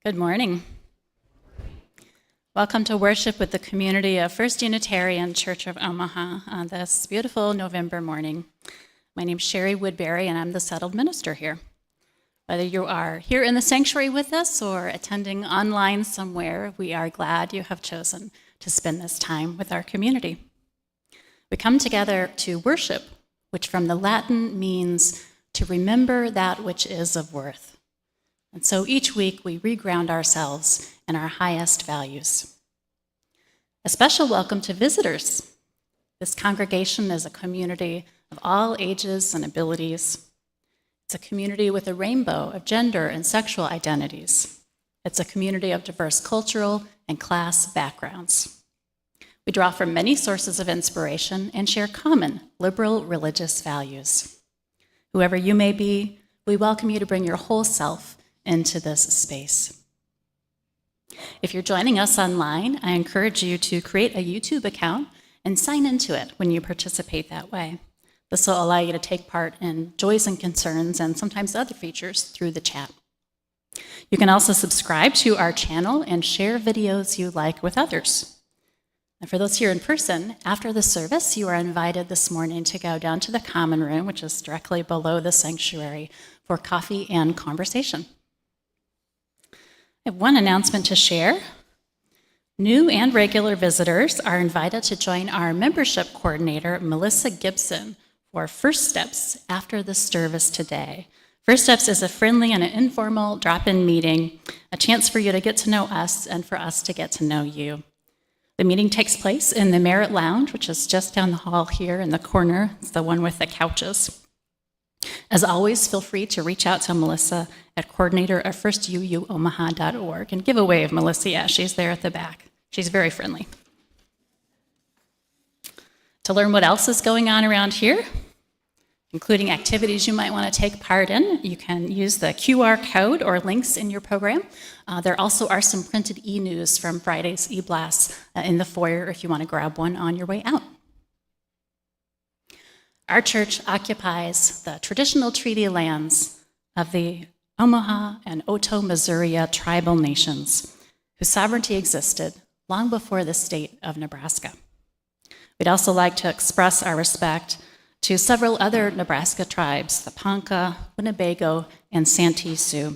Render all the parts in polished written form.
Good morning. Welcome to worship with the community of First Unitarian Church of Omaha on this beautiful November morning. My name is Shari Woodbury, and I'm the settled minister here. Whether you are here in the sanctuary with us or attending online somewhere, we are glad you have chosen to spend this time with our community. We come together to worship, which from the Latin means to remember that which is of worth. And so each week we reground ourselves in our highest values. A special welcome to visitors. This congregation is a community of all ages and abilities. It's a community with a rainbow of gender and sexual identities. It's a community of diverse cultural and class backgrounds. We draw from many sources of inspiration and share common liberal religious values. Whoever you may be, we welcome you to bring your whole self into this space. If you're joining us online, I encourage you to create a YouTube account and sign into it when you participate that way. This will allow you to take part in joys and concerns and sometimes other features through the chat. You can also subscribe to our channel and share videos you like with others. And for those here in person, after the service, you are invited this morning to go down to the common room, which is directly below the sanctuary, for coffee and conversation. I have one announcement to share. New and regular visitors are invited to join our membership coordinator, Melissa Gibson, for First Steps after the service today. First Steps is a friendly and an informal drop-in meeting, a chance for you to get to know us and for us to get to know you. The meeting takes place in the Merit Lounge, which is just down the hall here in the corner. It's the one with the couches. As always, feel free to reach out to Melissa at coordinator@firstuuomaha.org and give a wave, Melissa. Yeah, she's there at the back. She's very friendly. To learn what else is going on around here, including activities you might want to take part in, you can use the QR code or links in your program. There also are some printed e-news from Friday's e-blasts in the foyer if you want to grab one on your way out. Our church occupies the traditional treaty lands of the Omaha and Otoe, Missouri tribal nations, whose sovereignty existed long before the state of Nebraska. We'd also like to express our respect to several other Nebraska tribes, the Ponca, Winnebago, and Santee Sioux,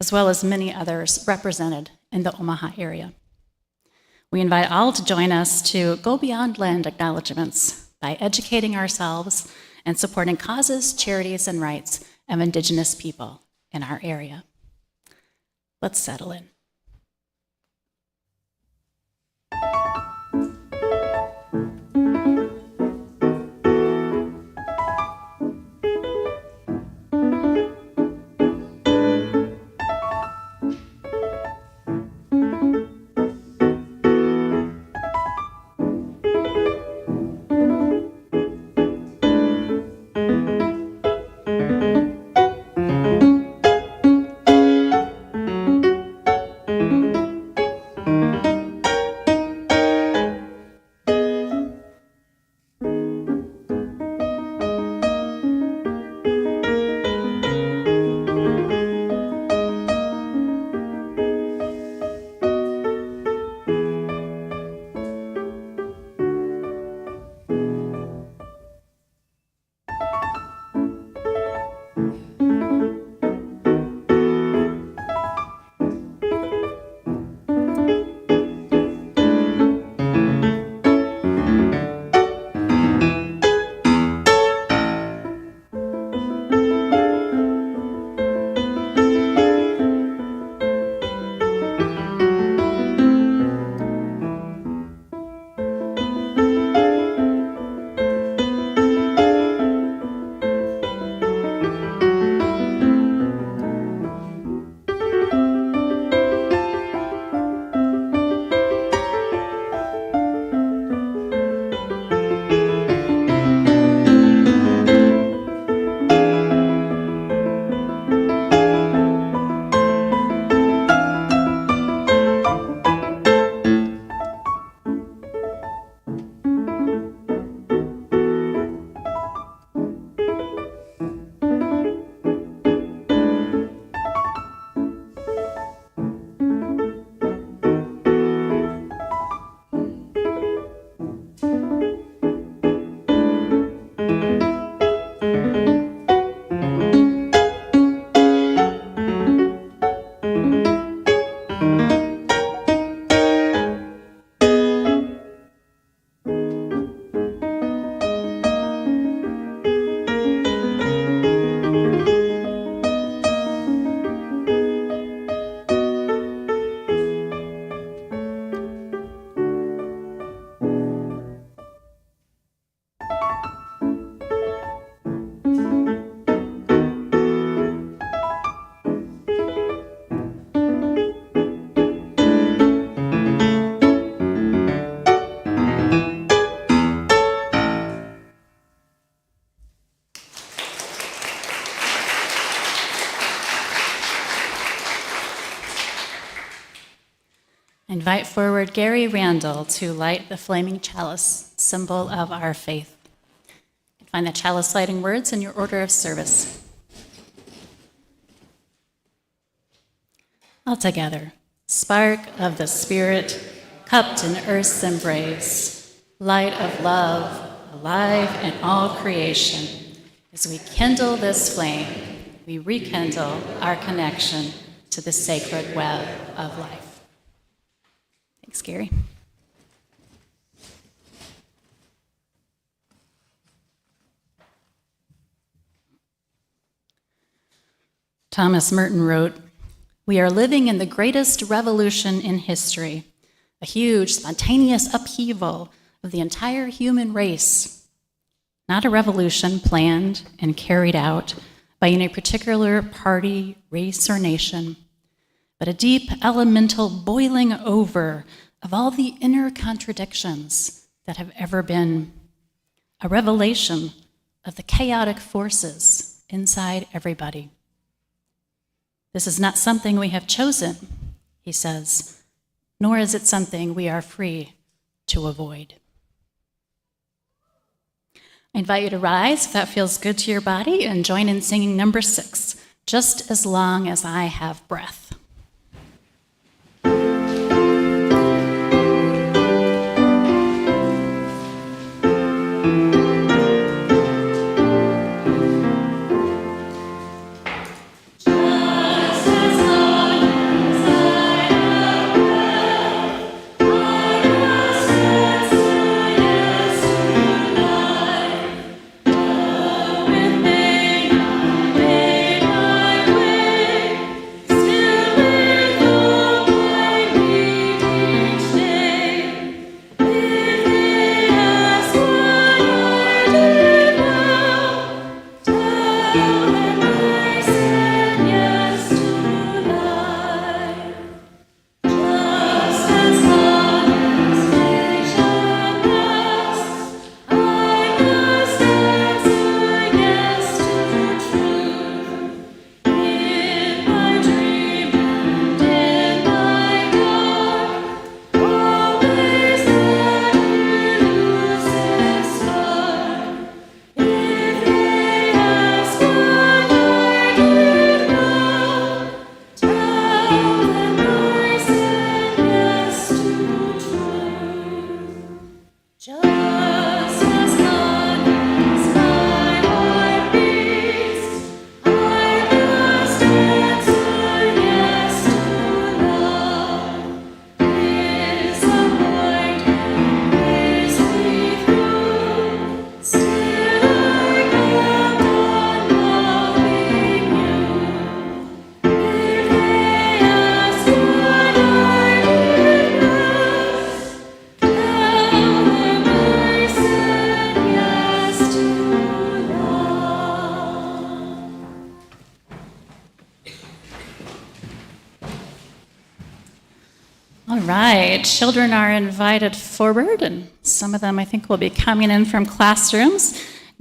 as well as many others represented in the Omaha area. We invite all to join us to go beyond land acknowledgments by educating ourselves and supporting causes, charities, and rights of Indigenous people in our area. Let's settle in. invite forward Gary Randall to light the flaming chalice, symbol of our faith. You can find the chalice lighting words in your order of service. All together, spark of the Spirit, cupped in earth's embrace, light of love, alive in all creation. As we kindle this flame, we rekindle our connection to the sacred web of life. Thanks, Gary. Thomas Merton wrote, "We are living in the greatest revolution in history, a huge, spontaneous upheaval of the entire human race. Not a revolution planned and carried out by any particular party, race, or nation, but a deep, elemental boiling over of all the inner contradictions that have ever been, a revelation of the chaotic forces inside everybody. This is not something we have chosen," he says, "nor is it something we are free to avoid." I invite you to rise if that feels good to your body and join in singing number 6, "Just as Long as I Have Breath." All right, children are invited forward, and some of them I think will be coming in from classrooms.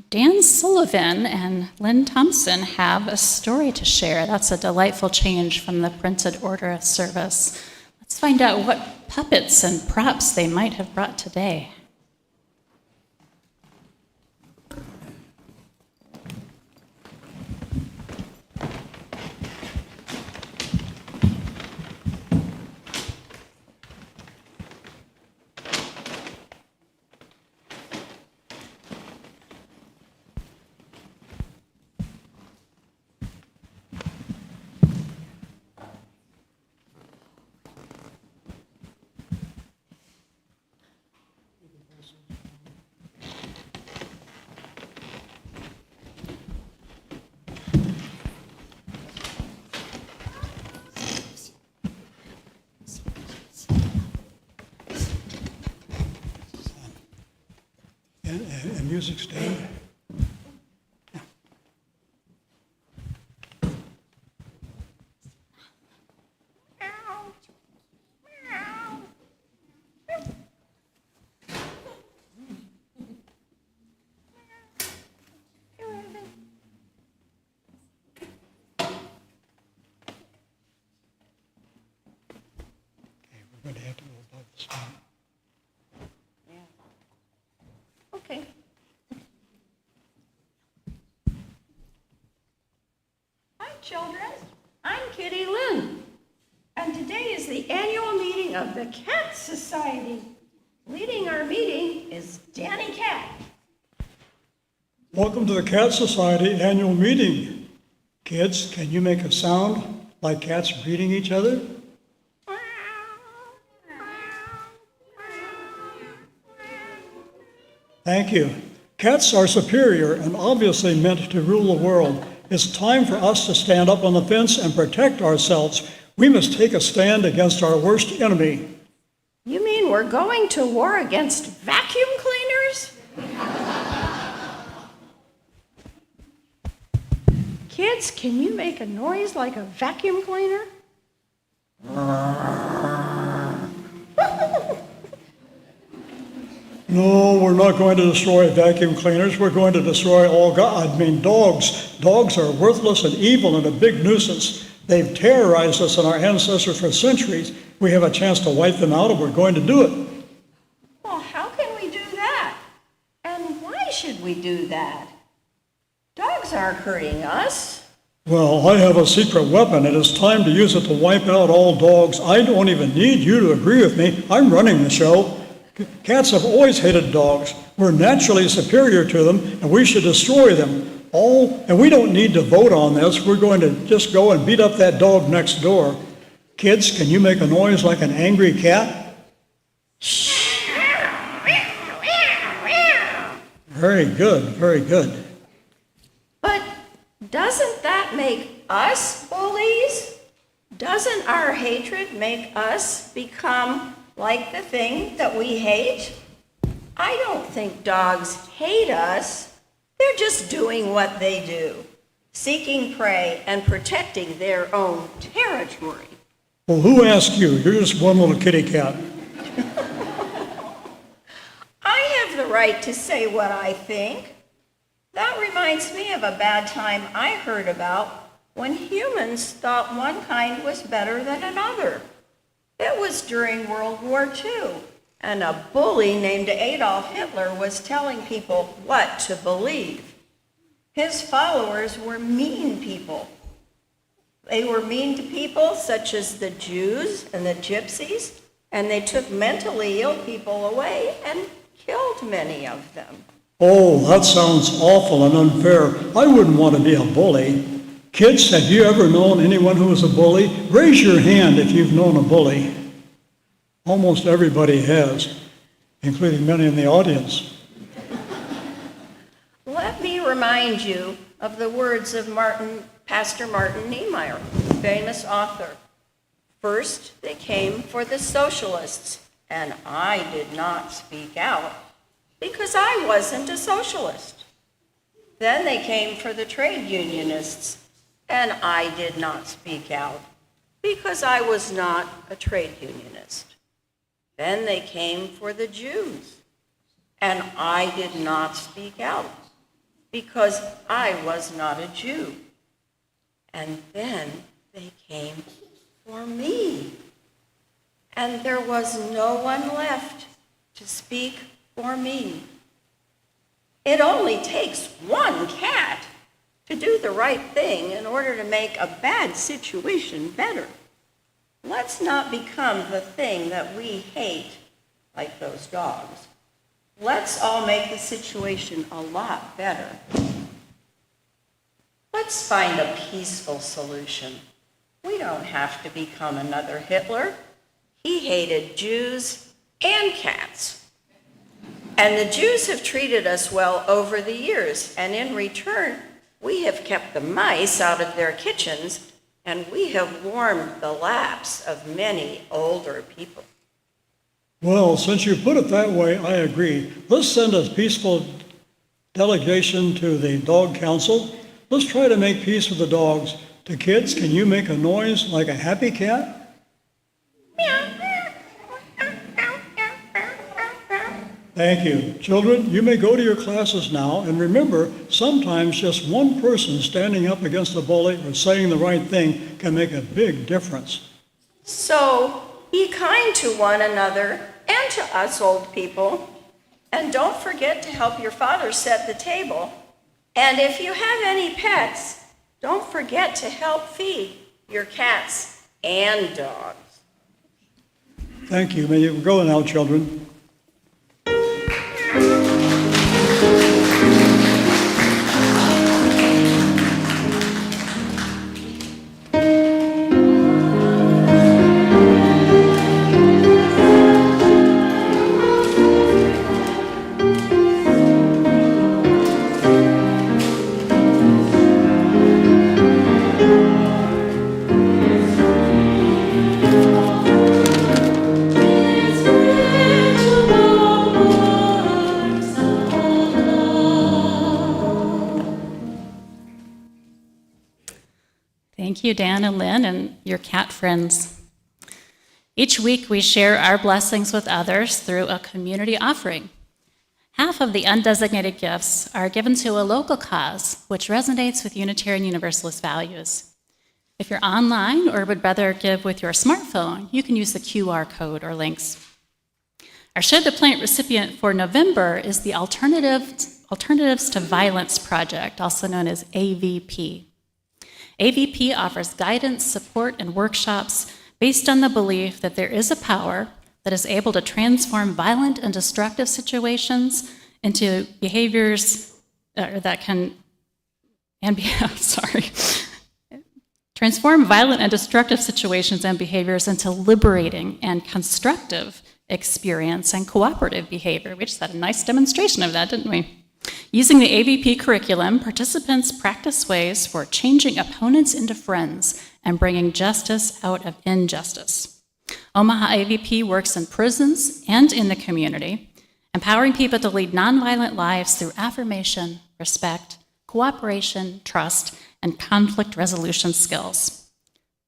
Dan Sullivan and Lynn Thompson have a story to share. That's a delightful change from the printed order of service. Let's find out what puppets and props they might have brought today. And music stand. We're going to have to Okay. Hi, children. I'm Kitty Lynn, and today is the annual meeting of the Cat Society. Leading our meeting is Danny Cat. Welcome to the Cat Society annual meeting. Kids, can you make a sound like cats greeting each other? Thank you. Cats are superior and obviously meant to rule the world. It's time for us to stand up on the fence and protect ourselves. We must take a stand against our worst enemy. You mean we're going to war against vacuum cleaners? Kids, can you make a noise like a vacuum cleaner? No, we're not going to destroy vacuum cleaners. We're going to destroy dogs. Dogs are worthless and evil and a big nuisance. They've terrorized us and our ancestors for centuries. We have a chance to wipe them out, and we're going to do it. Well, how can we do that? And why should we do that? Dogs aren't hurting us. Well, I have a secret weapon. It is time to use it to wipe out all dogs. I don't even need you to agree with me. I'm running the show. Cats have always hated dogs. We're naturally superior to them, and we should destroy them. And we don't need to vote on this. We're going to just go and beat up that dog next door. Kids, can you make a noise like an angry cat? Very good, very good. But doesn't that make us bullies? Doesn't our hatred make us become like the thing that we hate? I don't think dogs hate us. They're just doing what they do, seeking prey and protecting their own territory. Well, who asked you? You're just one little kitty cat. I have the right to say what I think. That reminds me of a bad time I heard about when humans thought one kind was better than another. It was during World War II, and a bully named Adolf Hitler was telling people what to believe. His followers were mean people. They were mean to people such as the Jews and the Gypsies, and they took mentally ill people away and killed many of them. Oh, that sounds awful and unfair. I wouldn't want to be a bully. Kids, have you ever known anyone who was a bully? Raise your hand if you've known a bully. Almost everybody has, including many in the audience. Let me remind you of the words of Pastor Martin Niemeyer, famous author. First, they came for the socialists, and I did not speak out because I wasn't a socialist. Then they came for the trade unionists, and I did not speak out because I was not a trade unionist. Then they came for the Jews, and I did not speak out because I was not a Jew. And then they came for me, and there was no one left to speak for me. It only takes one cat to do the right thing in order to make a bad situation better. Let's not become the thing that we hate like those dogs. Let's all make the situation a lot better. Let's find a peaceful solution. We don't have to become another Hitler. He hated Jews and cats. And the Jews have treated us well over the years, and in return, we have kept the mice out of their kitchens, and we have warmed the laps of many older people. Well, since you put it that way, I agree. Let's send a peaceful delegation to the dog council. Let's try to make peace with the dogs. To kids, can you make a noise like a happy cat? Thank you. Children, you may go to your classes now, and remember, sometimes just one person standing up against a bully or saying the right thing can make a big difference. So be kind to one another and to us old people. And don't forget to help your father set the table. And if you have any pets, don't forget to help feed your cats and dogs. Thank you. May you go now, children. Thank you, Dan and Lynn, and your cat friends. Each week, we share our blessings with others through a community offering. Half of the undesignated gifts are given to a local cause, which resonates with Unitarian Universalist values. If you're online or would rather give with your smartphone, you can use the QR code or links. Our Shed the Plant recipient for November is the Alternatives to Violence Project, also known as AVP. AVP offers guidance, support, and workshops based on the belief that there is a power that is able to transform violent and destructive situations into behaviors transform violent and destructive situations and behaviors into liberating and constructive experience and cooperative behavior. We just had a nice demonstration of that, didn't we? Using the AVP curriculum, participants practice ways for changing opponents into friends and bringing justice out of injustice. Omaha AVP works in prisons and in the community, empowering people to lead nonviolent lives through affirmation, respect, cooperation, trust, and conflict resolution skills.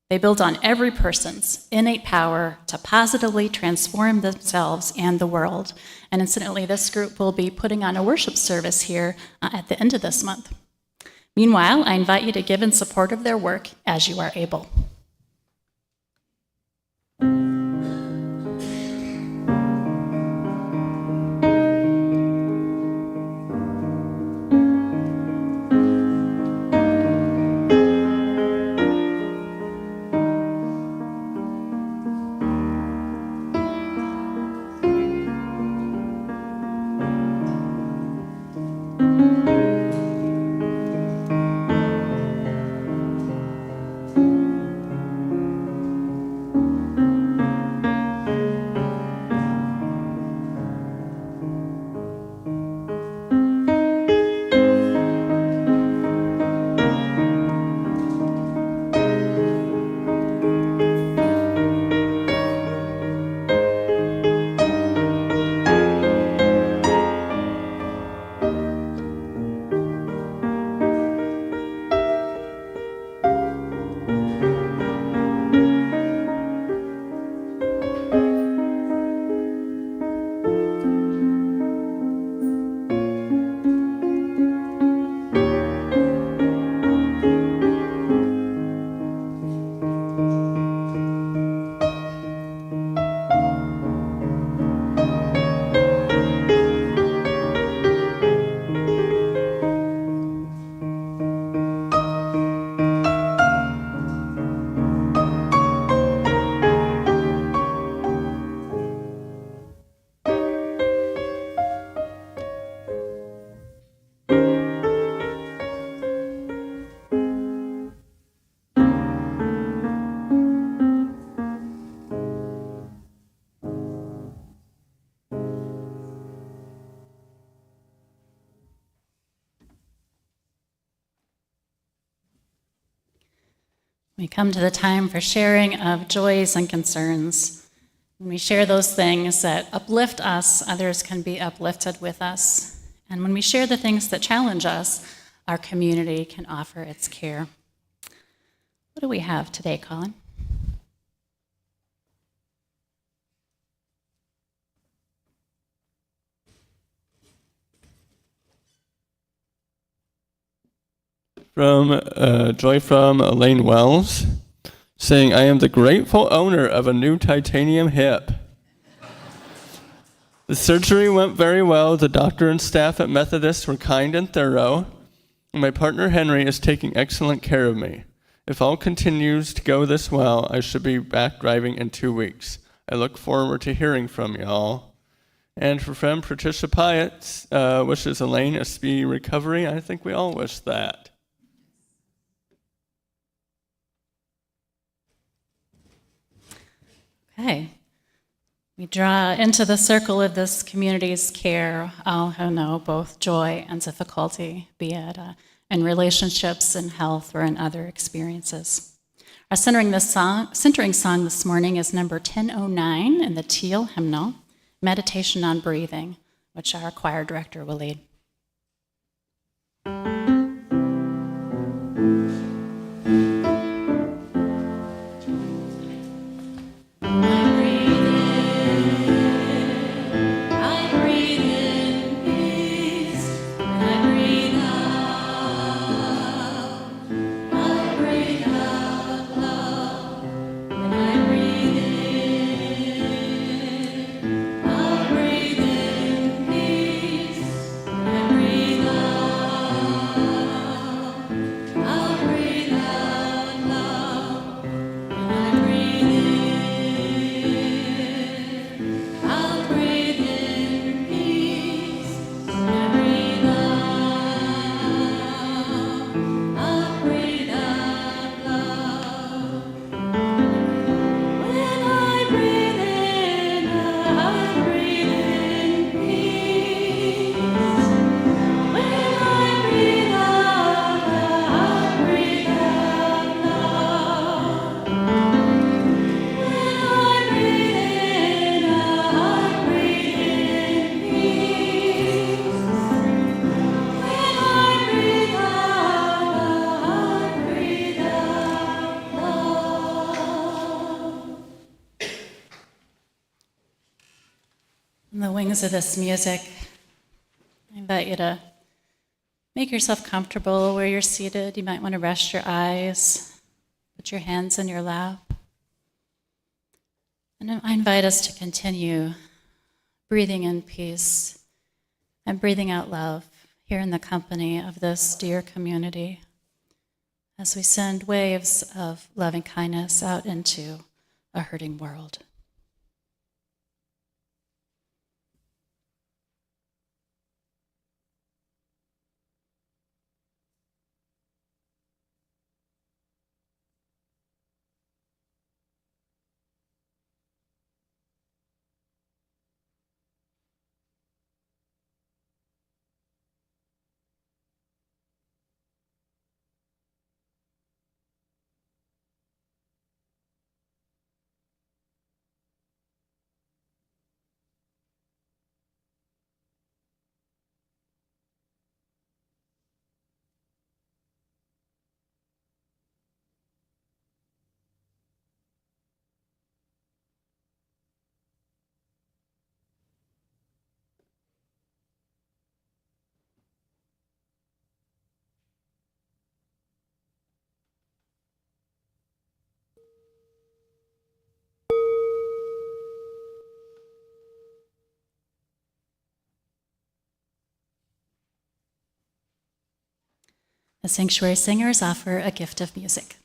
They build on every person's innate power to positively transform themselves and the world. And incidentally, this group will be putting on a worship service here at the end of this month. Meanwhile, I invite you to give in support of their work as you are able. We come to the time for sharing of joys and concerns. When we share those things that uplift us, others can be uplifted with us. And when we share the things that challenge us, our community can offer its care. What do we have today, Colin? From joy from Elaine Wells, saying, I am the grateful owner of a new titanium hip. The surgery went very well. The doctor and staff at Methodist were kind and thorough. And my partner Henry is taking excellent care of me. If all continues to go this well, I should be back driving in 2 weeks. I look forward to hearing from y'all. And for friend Patricia Pyatt, wishes Elaine a speedy recovery. I think we all wish that. Okay. We draw into the circle of this community's care all who know both joy and difficulty, be it in relationships, in health, or in other experiences. Our centering song this morning is number 1009 in the Teal hymnal, Meditation on Breathing, which our choir director will lead. In the wings of this music, I invite you to make yourself comfortable where you're seated. You might want to rest your eyes, put your hands in your lap. And I invite us to continue breathing in peace and breathing out love here in the company of this dear community as we send waves of loving kindness out into a hurting world. The sanctuary singers offer a gift of music.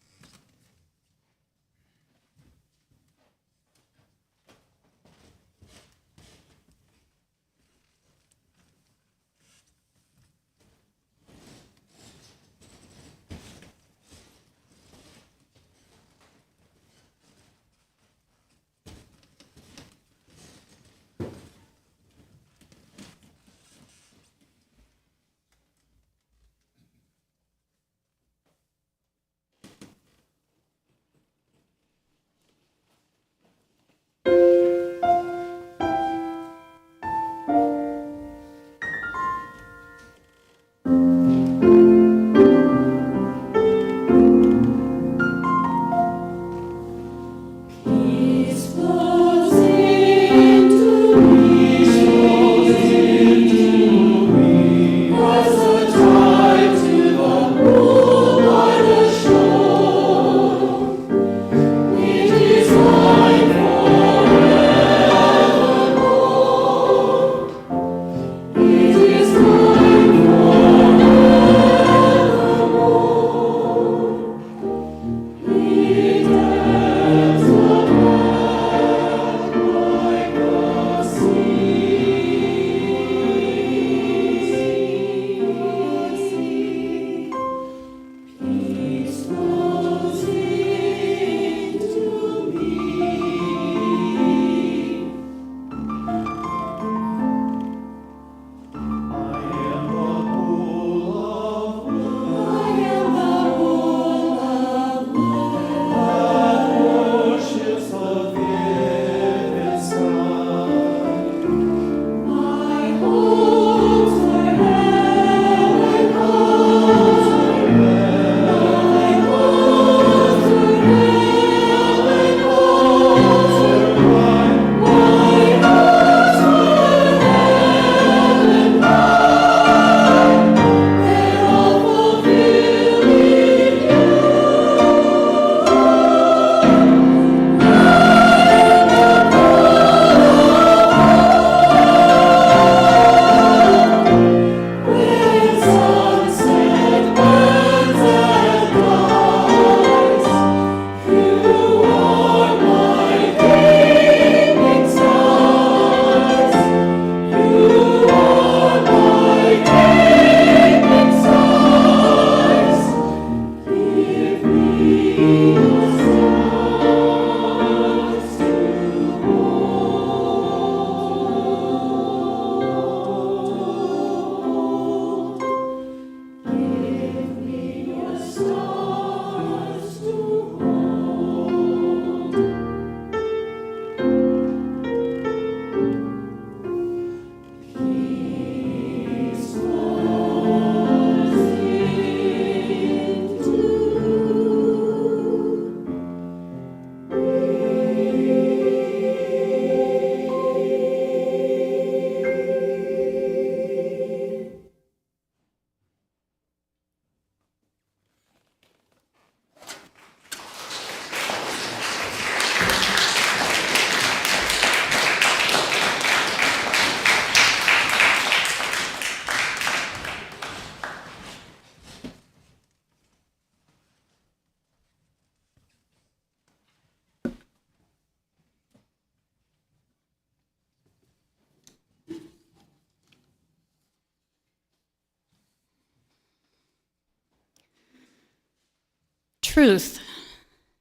Truth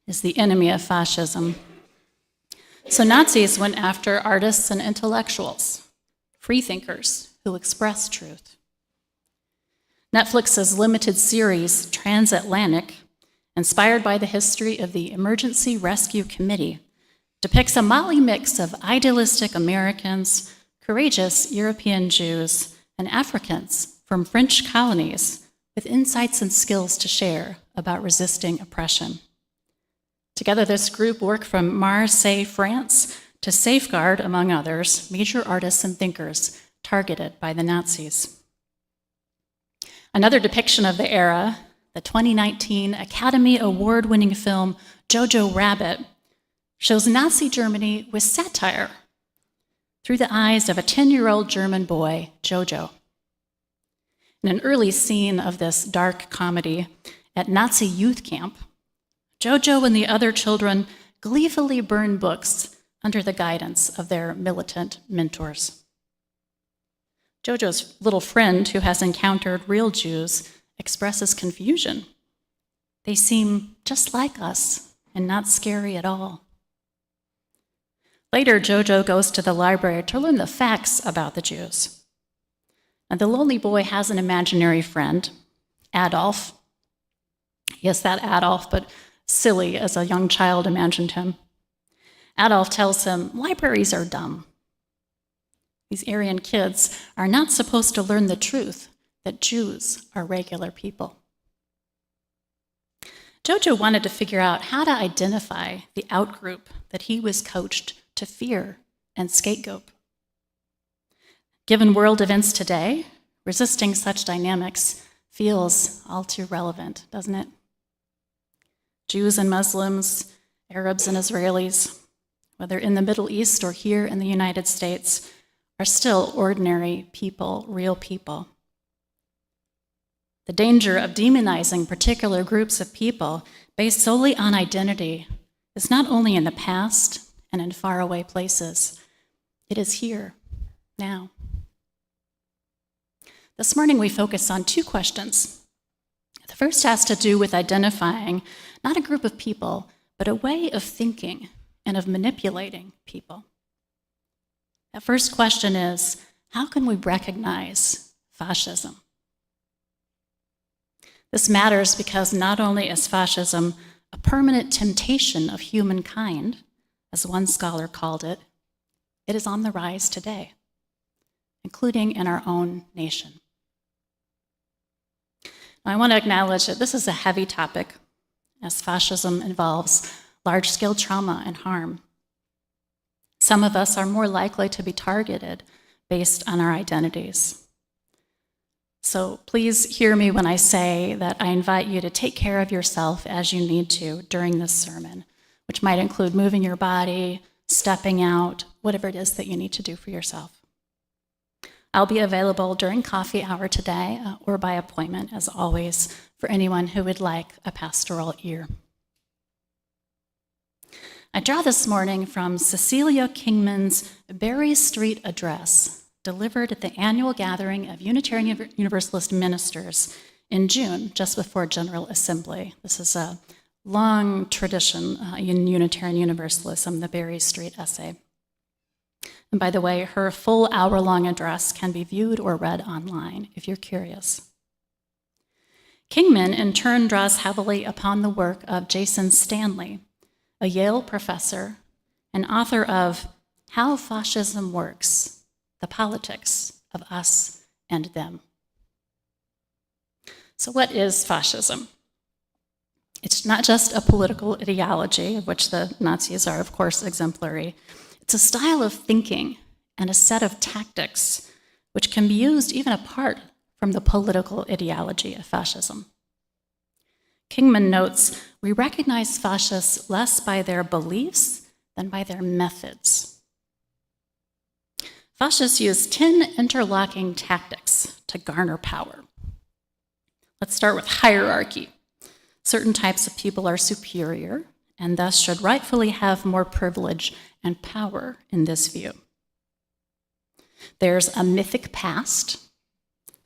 is the enemy of fascism. So Nazis went after artists and intellectuals, freethinkers who express truth. Netflix's limited series, Transatlantic, inspired by the history of the Emergency Rescue Committee, depicts a motley mix of idealistic Americans, courageous European Jews, and Africans from French colonies with insights and skills to share about resisting oppression. Together, this group worked from Marseille, France, to safeguard, among others, major artists and thinkers targeted by the Nazis. Another depiction of the era, the 2019 Academy Award-winning film Jojo Rabbit, shows Nazi Germany with satire through the eyes of a 10-year-old German boy, Jojo. In an early scene of this dark comedy at Nazi youth camp, Jojo and the other children gleefully burn books under the guidance of their militant mentors. Jojo's little friend, who has encountered real Jews, expresses confusion. They seem just like us and not scary at all. Later, Jojo goes to the library to learn the facts about the Jews. And the lonely boy has an imaginary friend, Adolf. Yes, that Adolf, but silly as a young child imagined him. Adolf tells him, libraries are dumb. These Aryan kids are not supposed to learn the truth that Jews are regular people. Jojo wanted to figure out how to identify the outgroup that he was coached to fear and scapegoat. Given world events today, resisting such dynamics feels all too relevant, doesn't it? Jews and Muslims, Arabs and Israelis, whether in the Middle East or here in the United States, are still ordinary people, real people. The danger of demonizing particular groups of people based solely on identity is not only in the past and in faraway places, it is here, now. This morning we focus on two questions. The first has to do with identifying not a group of people, but a way of thinking and of manipulating people. That first question is, how can we recognize fascism? This matters because not only is fascism a permanent temptation of humankind, as one scholar called it, it is on the rise today, including in our own nation. I want to acknowledge that this is a heavy topic, as fascism involves large-scale trauma and harm. Some of us are more likely to be targeted based on our identities. So please hear me when I say that I invite you to take care of yourself as you need to during this sermon, which might include moving your body, stepping out, whatever it is that you need to do for yourself. I'll be available during coffee hour today or by appointment, as always, for anyone who would like a pastoral ear. I draw this morning from Cecilia Kingman's Berry Street Address, delivered at the annual gathering of Unitarian Universalist ministers in June, just before General Assembly. This is a long tradition in Unitarian Universalism, the Berry Street essay. And by the way, her full hour-long address can be viewed or read online if you're curious. Kingman, in turn, draws heavily upon the work of Jason Stanley, a Yale professor and author of How Fascism Works, the Politics of Us and Them. So what is fascism? It's not just a political ideology, of which the Nazis are, of course, exemplary. It's a style of thinking and a set of tactics which can be used even apart from the political ideology of fascism. Kingman notes, we recognize fascists less by their beliefs than by their methods. Fascists use 10 interlocking tactics to garner power. Let's start with hierarchy. Certain types of people are superior and thus should rightfully have more privilege and power in this view. There's a mythic past.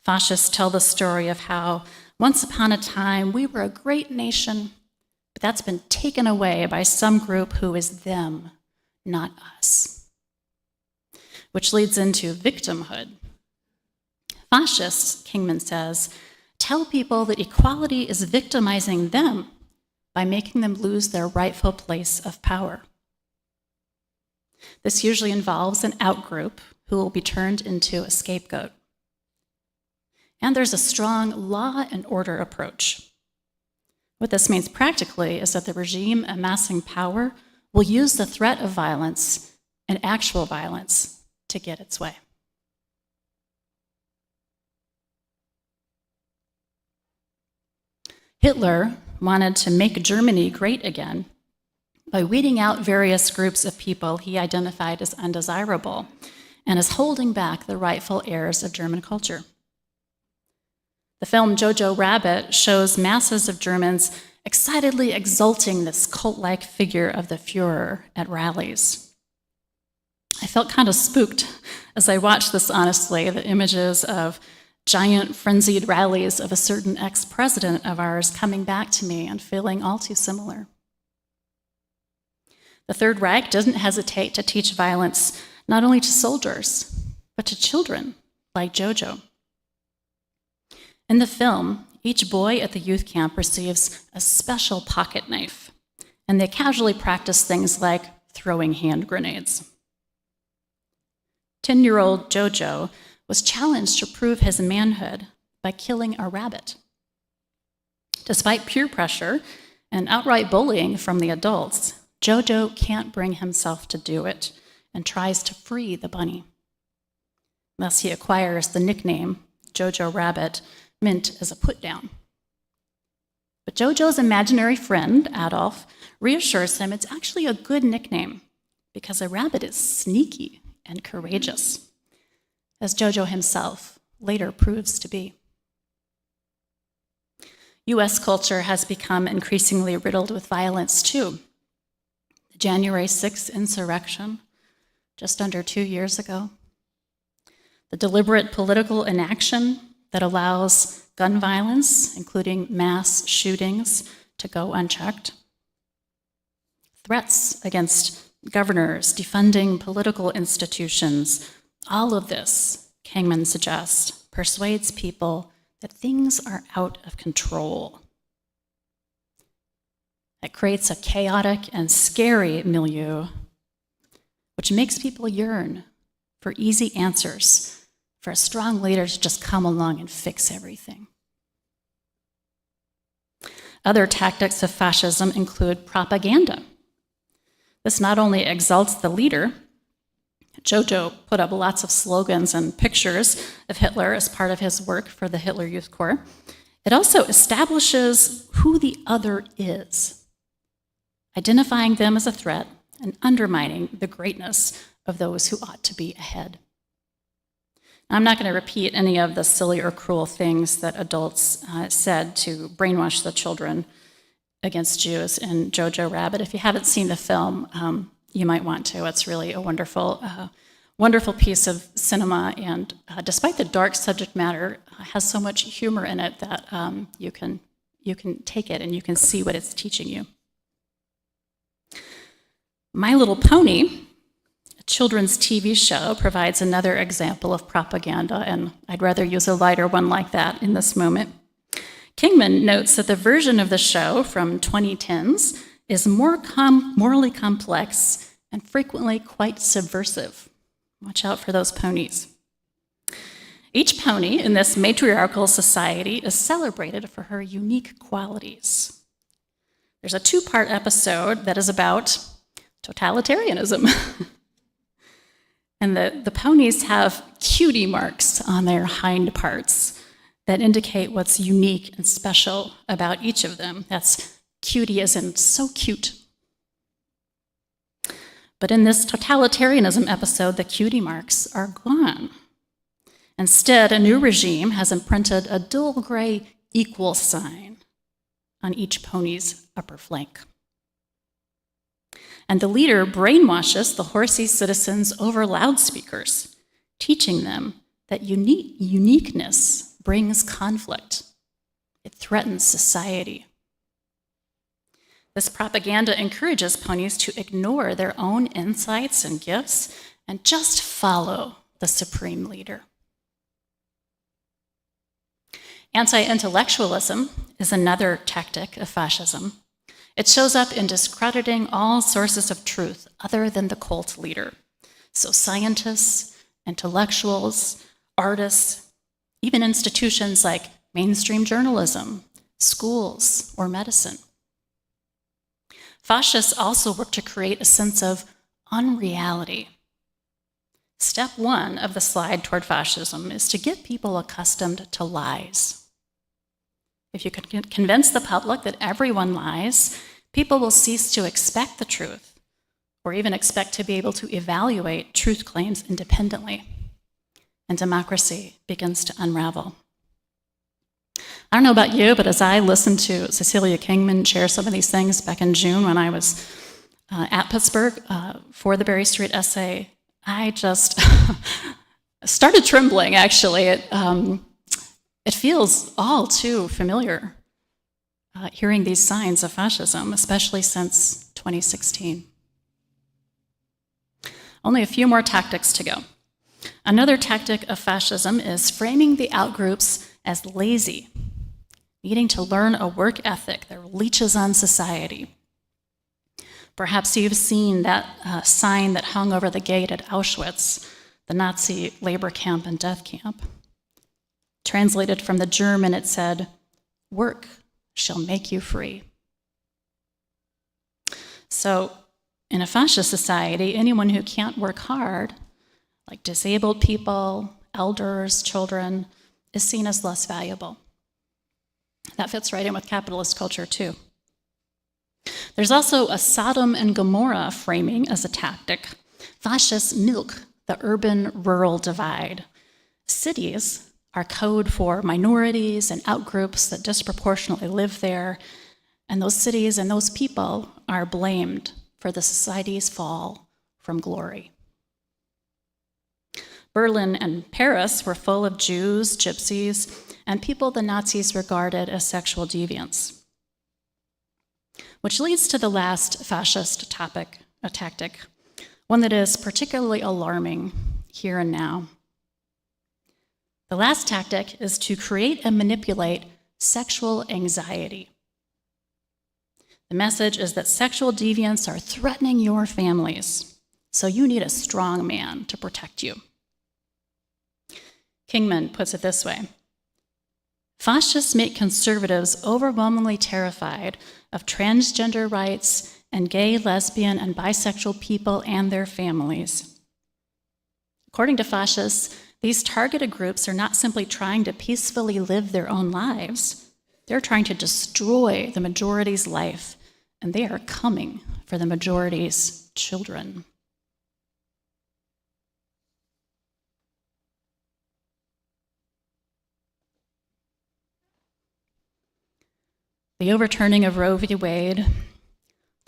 Fascists tell the story of how once upon a time we were a great nation But that's been taken away by some group who is them, not us. Which leads into victimhood. Fascists, Kingman says, tell people that equality is victimizing them by making them lose their rightful place of power. This usually involves an outgroup who will be turned into a scapegoat. And there's a strong law and order approach. What this means practically is that the regime amassing power will use the threat of violence and actual violence to get its way. Hitler wanted to make Germany great again by weeding out various groups of people he identified as undesirable and as holding back the rightful heirs of German culture. The film Jojo Rabbit shows masses of Germans excitedly exalting this cult-like figure of the Fuhrer at rallies. I felt kind of spooked as I watched this, honestly, the images of giant frenzied rallies of a certain ex-president of ours coming back to me and feeling all too similar. The Third Reich doesn't hesitate to teach violence not only to soldiers, but to children like Jojo. In the film, each boy at the youth camp receives a special pocket knife, and they casually practice things like throwing hand grenades. 10-year-old Jojo was challenged to prove his manhood by killing a rabbit. Despite peer pressure and outright bullying from the adults, Jojo can't bring himself to do it and tries to free the bunny. Thus, he acquires the nickname Jojo Rabbit, meant as a put-down. But Jojo's imaginary friend, Adolf, reassures him it's actually a good nickname because a rabbit is sneaky and courageous, as Jojo himself later proves to be. US culture has become increasingly riddled with violence, too. The January 6th insurrection, just under 2 years ago. The deliberate political inaction that allows gun violence, including mass shootings, to go unchecked. Threats against governors, defunding political institutions, all of this, Kingman suggests, persuades people that things are out of control. It creates a chaotic and scary milieu, which makes people yearn for easy answers, for a strong leader to just come along and fix everything. Other tactics of fascism include propaganda. This not only exalts the leader, Jojo put up lots of slogans and pictures of Hitler as part of his work for the Hitler Youth Corps. It also establishes who the other is, identifying them as a threat and undermining the greatness of those who ought to be ahead. I'm not going to repeat any of the silly or cruel things that adults said to brainwash the children against Jews in Jojo Rabbit. If you haven't seen the film, you might want to. It's really a wonderful, wonderful piece of cinema, and despite the dark subject matter, has so much humor in it that you can take it and you can see what it's teaching you. My Little Pony, a children's TV show, provides another example of propaganda, and I'd rather use a lighter one like that in this moment. Kingman notes that the version of the show from 2010s is more morally complex and frequently quite subversive. Watch out for those ponies. Each pony in this matriarchal society is celebrated for her unique qualities. There's a 2-part episode that is about totalitarianism. And the ponies have cutie marks on their hind parts that indicate what's unique and special about each of them. That's cutie as in so cute. But in this totalitarianism episode, the cutie marks are gone. Instead, a new regime has imprinted a dull gray equal sign on each pony's upper flank. And the leader brainwashes the horsey citizens over loudspeakers, teaching them that uniqueness brings conflict. It threatens society. This propaganda encourages ponies to ignore their own insights and gifts and just follow the supreme leader. Anti-intellectualism is another tactic of fascism. It shows up in discrediting all sources of truth other than the cult leader. So scientists, intellectuals, artists, even institutions like mainstream journalism, schools, or medicine. Fascists also work to create a sense of unreality. Step one of the slide toward fascism is to get people accustomed to lies. If you can convince the public that everyone lies, people will cease to expect the truth, or even expect to be able to evaluate truth claims independently, and democracy begins to unravel. I don't know about you, but as I listened to Cecilia Kingman share some of these things back in June when I was at Pittsburgh for the Berry Street essay, I just started trembling, actually. It feels all too familiar, hearing these signs of fascism, especially since 2016. Only a few more tactics to go. Another tactic of fascism is framing the outgroups as lazy, needing to learn a work ethic that leeches on society. Perhaps you've seen that sign that hung over the gate at Auschwitz, the Nazi labor camp and death camp. Translated from the German, it said, "Work shall make you free." So, in a fascist society, anyone who can't work hard, like disabled people, elders, children, is seen as less valuable. That fits right in with capitalist culture, too. There's also a Sodom and Gomorrah framing as a tactic. Fascists milk the urban-rural divide. Cities are code for minorities and outgroups that disproportionately live there, and those cities and those people are blamed for the society's fall from glory. Berlin and Paris were full of Jews, gypsies, and people the Nazis regarded as sexual deviants. Which leads to the last fascist tactic, one that is particularly alarming here and now. The last tactic is to create and manipulate sexual anxiety. The message is that sexual deviants are threatening your families, so you need a strong man to protect you. Kingman puts it this way: fascists make conservatives overwhelmingly terrified of transgender rights and gay, lesbian, and bisexual people and their families. According to fascists, these targeted groups are not simply trying to peacefully live their own lives, they're trying to destroy the majority's life, and they are coming for the majority's children. The overturning of Roe v. Wade,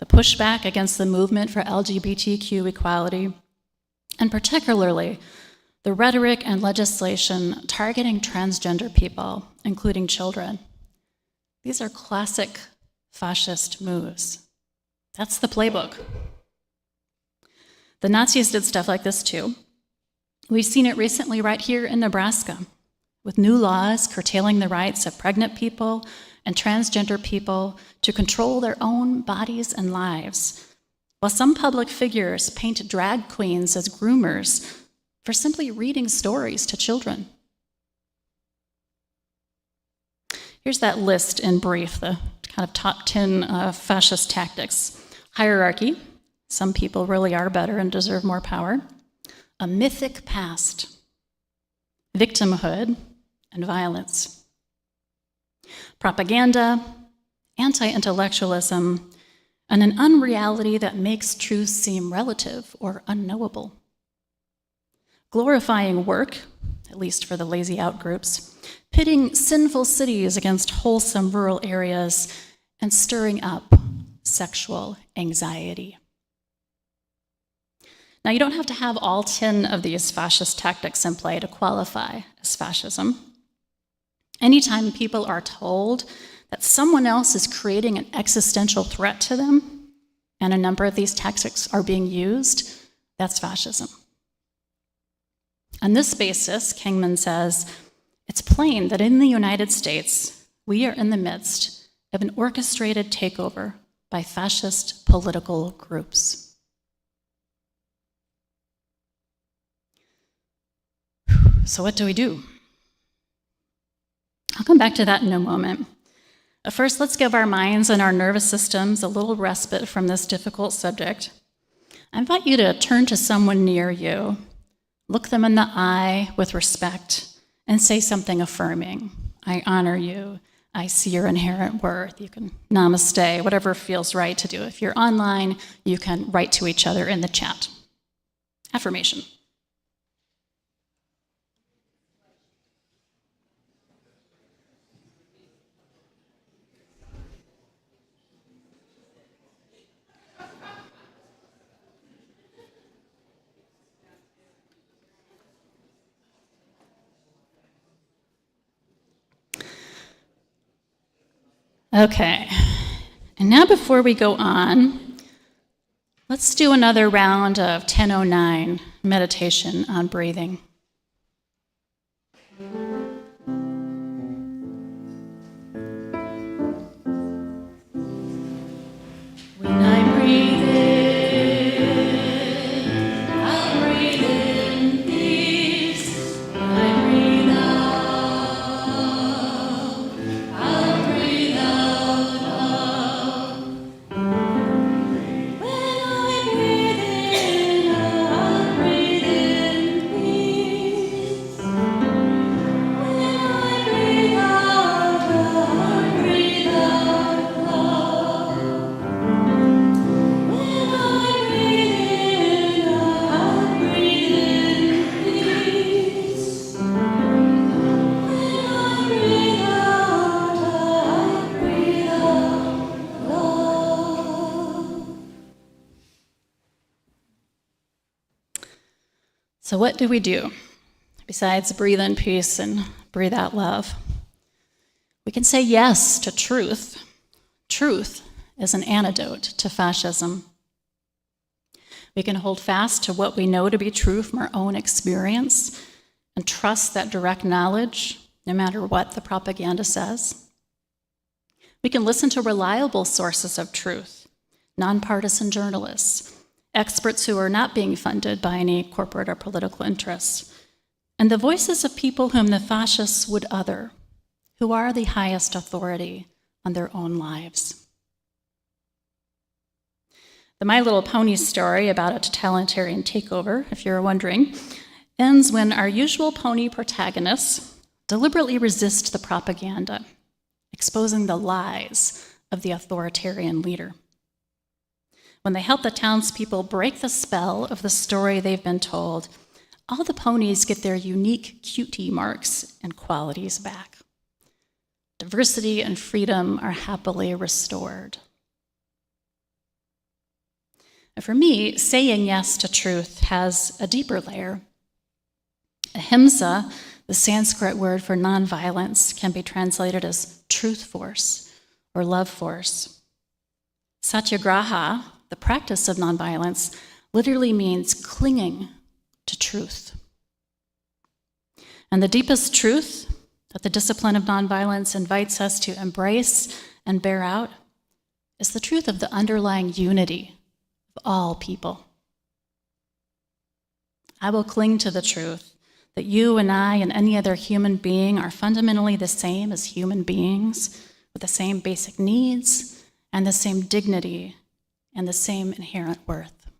the pushback against the movement for LGBTQ equality, and particularly the rhetoric and legislation targeting transgender people, including children. These are classic fascist moves. That's the playbook. The Nazis did stuff like this too. We've seen it recently right here in Nebraska, with new laws curtailing the rights of pregnant people and transgender people to control their own bodies and lives, while some public figures paint drag queens as groomers for simply reading stories to children. Here's that list in brief, the kind of top 10 fascist tactics. Hierarchy, some people really are better and deserve more power. A mythic past, victimhood, and violence. Propaganda, anti-intellectualism, and an unreality that makes truth seem relative or unknowable. Glorifying work, at least for the lazy outgroups, pitting sinful cities against wholesome rural areas, and stirring up sexual anxiety. Now, you don't have to have all 10 of these fascist tactics in play to qualify as fascism. Anytime people are told that someone else is creating an existential threat to them, and a number of these tactics are being used, that's fascism. On this basis, Kingman says, it's plain that in the United States, we are in the midst of an orchestrated takeover by fascist political groups. So what do we do? I'll come back to that in a moment. First, let's give our minds and our nervous systems a little respite from this difficult subject. I invite you to turn to someone near you, look them in the eye with respect, and say something affirming. I honor you. I see your inherent worth. You can namaste, whatever feels right to do. If you're online, you can write to each other in the chat. Affirmation. Okay, and now before we go on, let's do another round of 1009 meditation on breathing. When I breathe in, I'll breathe in peace. When I breathe out, I'll breathe out love. When I breathe in, I'll breathe in peace. When I breathe out, I'll breathe out love. When I breathe in, I'll breathe in peace. When I breathe out, I'll breathe out love. So what do we do besides breathe in peace and breathe out love? We can say yes to truth. Truth is an antidote to fascism. We can hold fast to what we know to be true from our own experience and trust that direct knowledge, no matter what the propaganda says. We can listen to reliable sources of truth, nonpartisan journalists, experts who are not being funded by any corporate or political interests, and the voices of people whom the fascists would other, who are the highest authority on their own lives. The My Little Pony story about a totalitarian takeover, if you're wondering, ends when our usual pony protagonists deliberately resist the propaganda, exposing the lies of the authoritarian leader. When they help the townspeople break the spell of the story they've been told, all the ponies get their unique cutie marks and qualities back. Diversity and freedom are happily restored. And for me, saying yes to truth has a deeper layer. Ahimsa, the Sanskrit word for nonviolence, can be translated as truth force or love force. Satyagraha, the practice of nonviolence, literally means clinging to truth. And the deepest truth that the discipline of nonviolence invites us to embrace and bear out is the truth of the underlying unity of all people. I will cling to the truth that you and I and any other human being are fundamentally the same as human beings, with the same basic needs and the same dignity and the same inherent worth.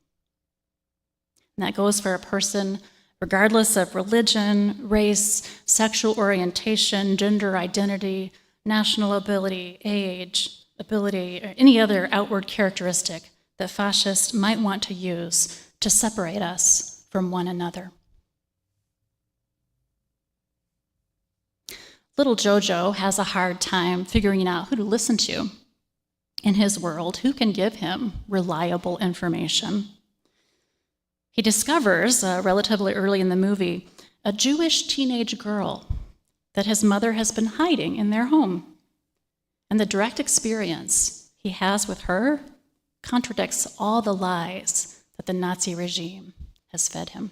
And that goes for a person regardless of religion, race, sexual orientation, gender identity, national ability, age, ability, or any other outward characteristic that fascists might want to use to separate us from one another. Little Jojo has a hard time figuring out who to listen to in his world, who can give him reliable information. He discovers, relatively early in the movie, a Jewish teenage girl that his mother has been hiding in their home. And the direct experience he has with her contradicts all the lies that the Nazi regime has fed him.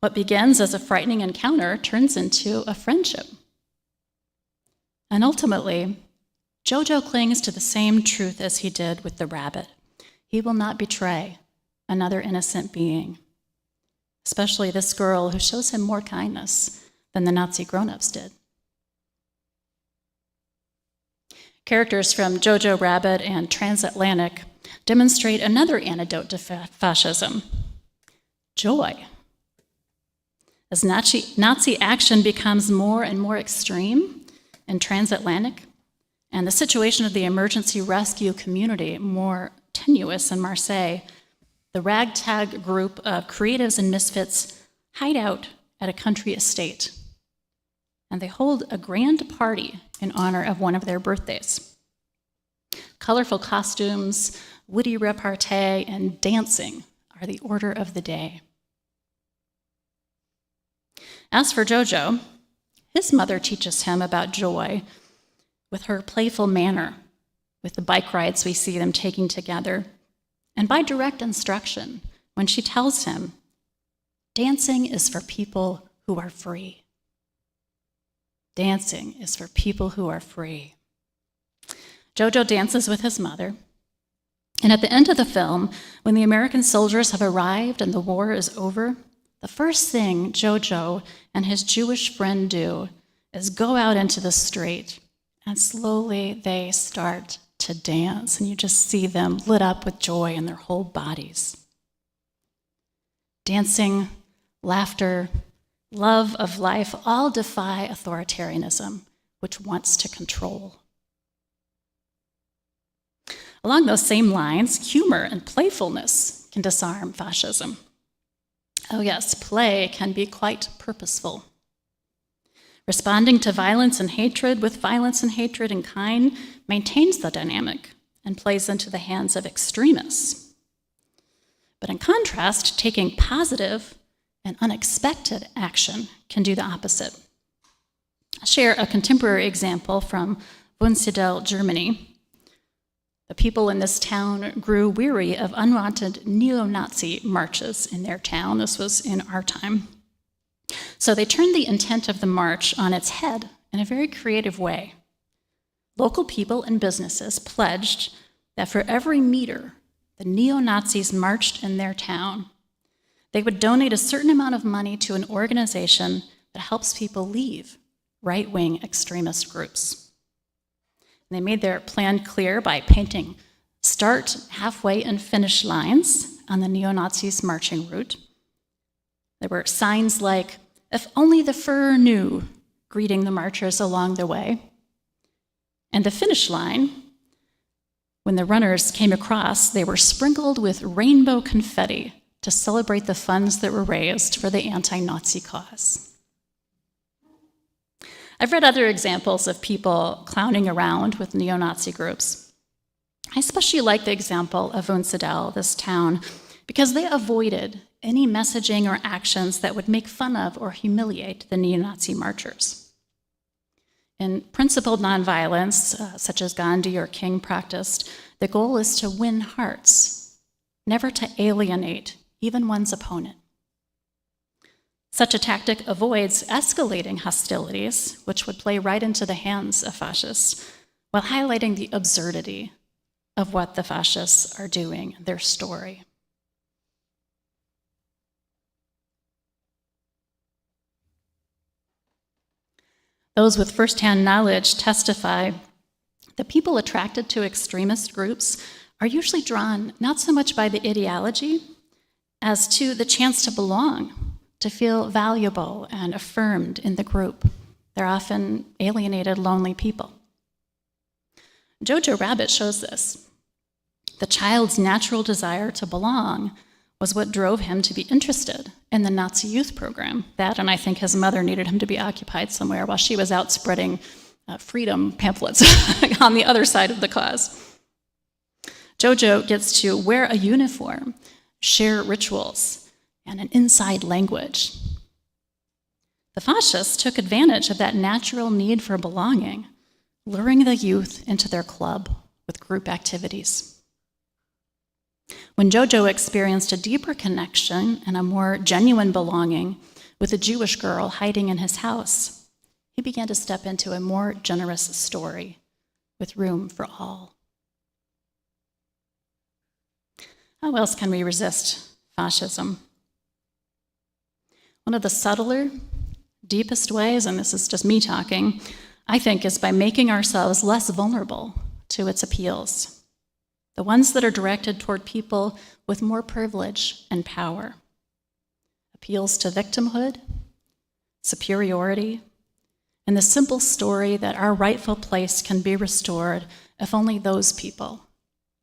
What begins as a frightening encounter turns into a friendship. And ultimately, Jojo clings to the same truth as he did with the rabbit. He will not betray another innocent being, especially this girl who shows him more kindness than the Nazi grown-ups did. Characters from Jojo Rabbit and Transatlantic demonstrate another antidote to fascism: joy. As Nazi action becomes more and more extreme in Transatlantic, and the situation of the emergency rescue community more tenuous in Marseille, the ragtag group of creatives and misfits hide out at a country estate, and they hold a grand party in honor of one of their birthdays. Colorful costumes, witty repartee, and dancing are the order of the day. As for Jojo, his mother teaches him about joy with her playful manner, with the bike rides we see them taking together, and by direct instruction when she tells him, dancing is for people who are free. Dancing is for people who are free. Jojo dances with his mother, and at the end of the film, when the American soldiers have arrived and the war is over, the first thing Jojo and his Jewish friend do is go out into the street, and slowly they start to dance, and you just see them lit up with joy in their whole bodies. Dancing, laughter, love of life all defy authoritarianism, which wants to control. Along those same lines, humor and playfulness can disarm fascism. Oh yes, play can be quite purposeful. Responding to violence and hatred with violence and hatred in kind maintains the dynamic and plays into the hands of extremists. But in contrast, taking positive and unexpected action can do the opposite. I'll share a contemporary example from Wunsiedel, Germany. The people in this town grew weary of unwanted neo-Nazi marches in their town. This was in our time. So they turned the intent of the march on its head in a very creative way. Local people and businesses pledged that for every meter the neo-Nazis marched in their town, they would donate a certain amount of money to an organization that helps people leave right-wing extremist groups. And they made their plan clear by painting start, halfway, and finish lines on the neo-Nazis' marching route. There were signs like, "If only the fur knew," greeting the marchers along the way. And the finish line, when the runners came across, they were sprinkled with rainbow confetti to celebrate the funds that were raised for the anti-Nazi cause. I've read other examples of people clowning around with neo-Nazi groups. I especially like the example of Wunsiedel, this town, because they avoided any messaging or actions that would make fun of or humiliate the neo-Nazi marchers. In principled nonviolence, such as Gandhi or King practiced, the goal is to win hearts, never to alienate even one's opponent. Such a tactic avoids escalating hostilities, which would play right into the hands of fascists, while highlighting the absurdity of what the fascists are doing, their story. Those with firsthand knowledge testify that people attracted to extremist groups are usually drawn not so much by the ideology as to the chance to belong, to feel valuable and affirmed in the group. They're often alienated, lonely people. Jojo Rabbit shows this. The child's natural desire to belong was what drove him to be interested in the Nazi youth program. That, and I think his mother needed him to be occupied somewhere while she was out spreading freedom pamphlets on the other side of the cause. Jojo gets to wear a uniform, share rituals, and an inside language. The fascists took advantage of that natural need for belonging luring the youth into their club with group activities. When Jojo experienced a deeper connection and a more genuine belonging with a Jewish girl hiding in his house, he began to step into a more generous story with room for all. How else can we resist fascism? One of the subtler, deepest ways, and this is just me talking, I think, is by making ourselves less vulnerable to its appeals, the ones that are directed toward people with more privilege and power. Appeals to victimhood, superiority, and the simple story that our rightful place can be restored if only those people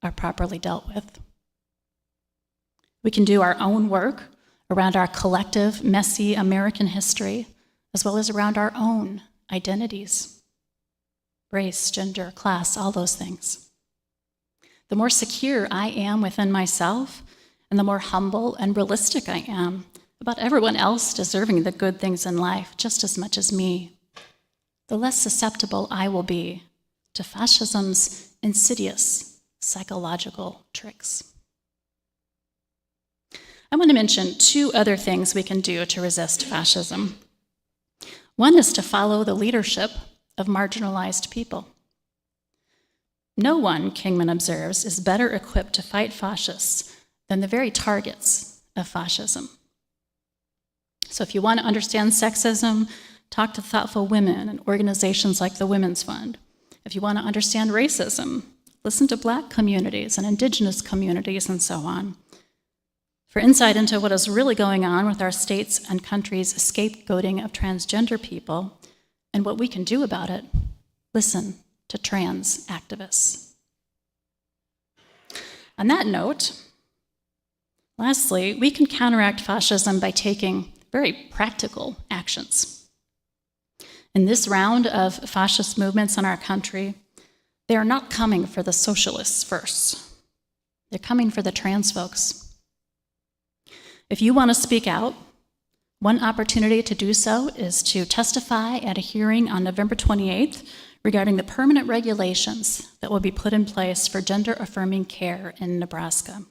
are properly dealt with. We can do our own work around our collective, messy American history, as well as around our own identities, race, gender, class, all those things. The more secure I am within myself, and the more humble and realistic I am about everyone else deserving the good things in life just as much as me, the less susceptible I will be to fascism's insidious psychological tricks. I want to mention two other things we can do to resist fascism. One is to follow the leadership of marginalized people. No one, Kingman observes, is better equipped to fight fascists than the very targets of fascism. So if you want to understand sexism, talk to thoughtful women and organizations like the Women's Fund. If you want to understand racism, listen to Black communities and Indigenous communities and so on. For insight into what is really going on with our states and countries' scapegoating of transgender people and what we can do about it, listen to trans activists. On that note, lastly, we can counteract fascism by taking very practical actions. In this round of fascist movements in our country, they are not coming for the socialists first. They're coming for the trans folks. If you want to speak out, one opportunity to do so is to testify at a hearing on November 28th regarding the permanent regulations that will be put in place for gender-affirming care in Nebraska.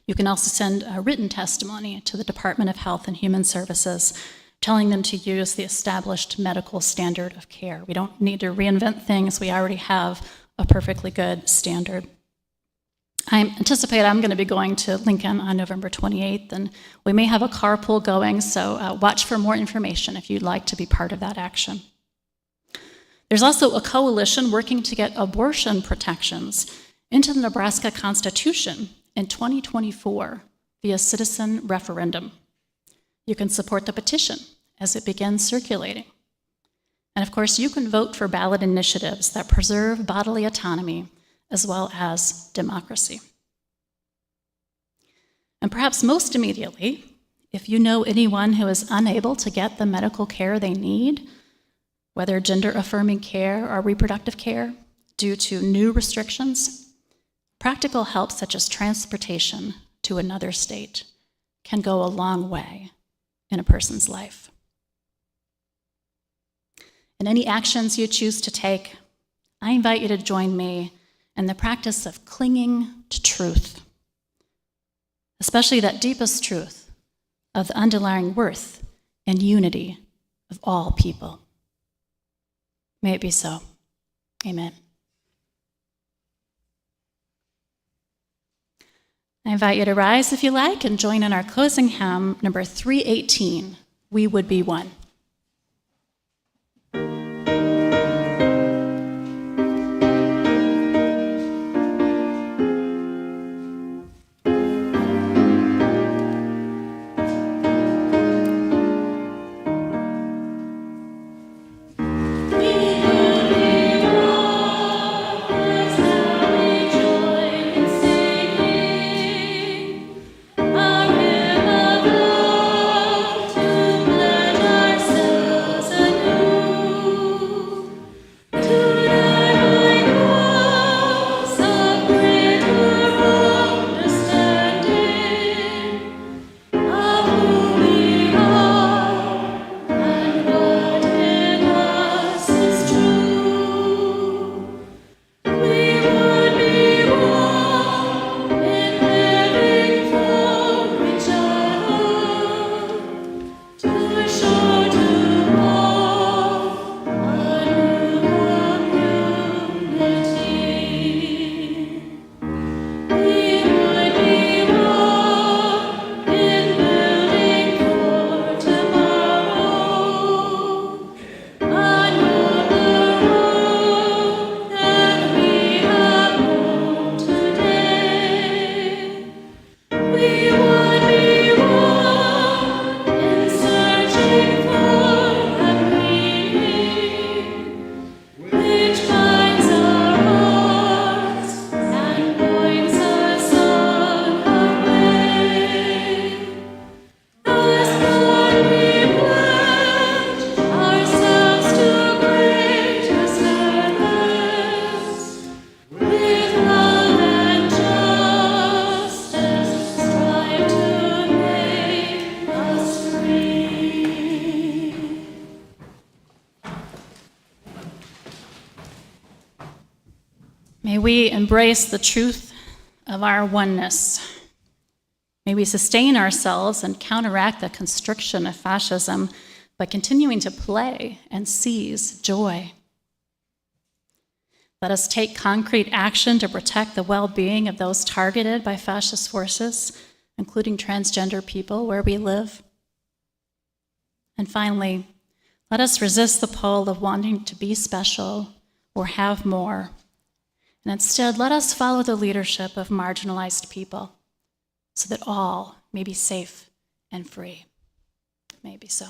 You can also send a written testimony to the Department of Health and Human Services, telling them to use the established medical standard of care. We don't need to reinvent things. We already have a perfectly good standard. I anticipate I'm going to be going to Lincoln on November 28th, and we may have a carpool going, so watch for more information if you'd like to be part of that action. There's also a coalition working to get abortion protections into the Nebraska Constitution in 2024 via citizen referendum. You can support the petition as it begins circulating. And of course, you can vote for ballot initiatives that preserve bodily autonomy as well as democracy. And perhaps most immediately, if you know anyone who is unable to get the medical care they need, whether gender-affirming care or reproductive care, due to new restrictions, practical help such as transportation to another state can go a long way in a person's life. In any actions you choose to take, I invite you to join me in the practice of clinging to truth, especially that deepest truth of the underlying worth and unity of all people. May it be so. Amen. I invite you to rise if you like and join in our closing hymn, number 318, We Would Be One. Our hymn of love to blend our May we embrace the truth of our oneness. May we sustain ourselves and counteract the constriction of fascism by continuing to play and seize joy. Let us take concrete action to protect the well-being of those targeted by fascist forces, including transgender people where we live. And finally, let us resist the pull of wanting to be special or have more. And instead, let us follow the leadership of marginalized people so that all may be safe and free. May it be so.